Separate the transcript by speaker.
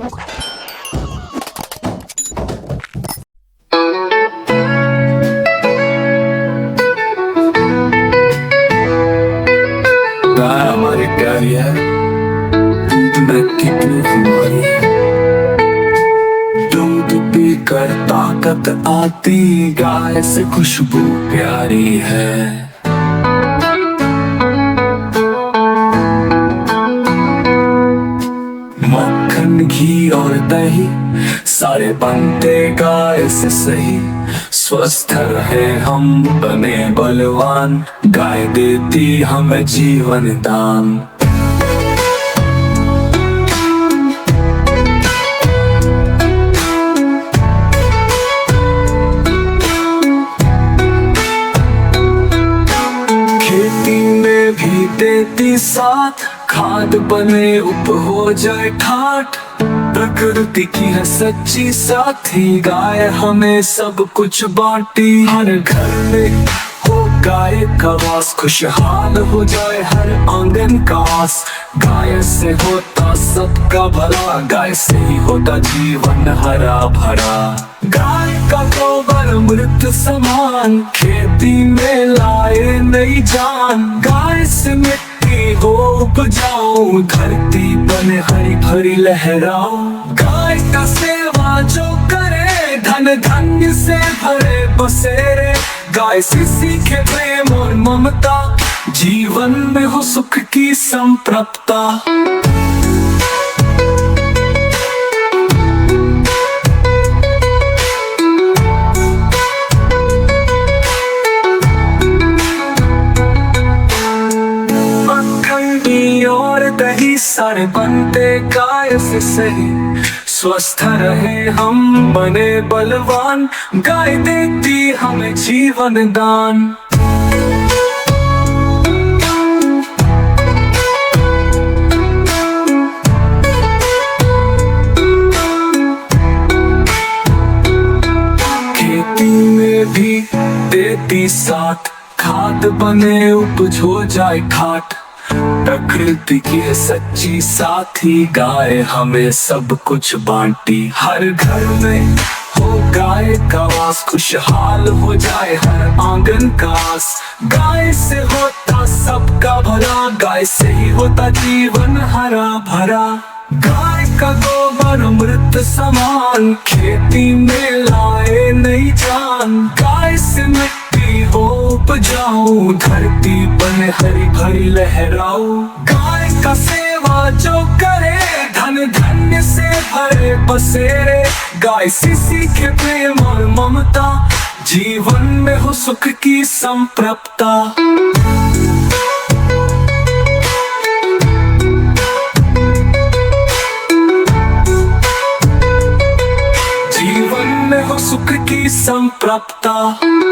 Speaker 1: हमारी प्यारी है, मैं कितनी हमारी दूध पी कर ताकत आती, गाय से खुशबू प्यारी है। मक्खन घी और दही सारे बनते गाय से सही, स्वस्थ रहे हम बने बलवान, गाय देती हमें जीवन दान। खेती में भी देती साथ, खाद बने उप हो जाए ठाट, प्रकृति की है सच्ची साथी, गाय हमें सब कुछ बांटी। हर घर में हो गाय का वास, खुशहाल हो जाए हर आंगन का आस, गाय से होता सबका भला, गाय से ही होता जीवन हरा भरा। गाय का गोबर अमृत समान, खेती में लाए नई जान, गाय से मिट्टी हो उपजाऊ, धरती बने हरी भरी लहराओ। गाय का सेवा जो करे, धन धान्य से भरे बसेरे, गाय से सीखे प्रेम और ममता, जीवन में हो सुख की संप्रभुता। और दही सारे बनते गाय से सही, स्वस्थ रहे हम बने बलवान, गाय देती हमें जीवन दान। खेती में भी देती साथ, खाद बने उपज हो जाए ठाट, प्रकृति की है सच्ची साथी, गाय हमें सब कुछ बांटी। हर घर में हो गाय का वास, खुशहाल हो जाए हर आंगन का आस, गाय से होता सबका भला, गाय से ही होता जीवन हरा भरा। गाय का गोबर अमृत समान, खेती में लाए नई जान, गाय से मिट्टी हो उपजाऊ, धरती बने हरी भरी लहराओ। गाय का सेवा जो करे, धन धान्य से भरे बसेरे, गाय से सीखे प्रेम और ममता, जीवन में हो सुख की संप्रभुता। जीवन में हो सुख की संप्रभुता।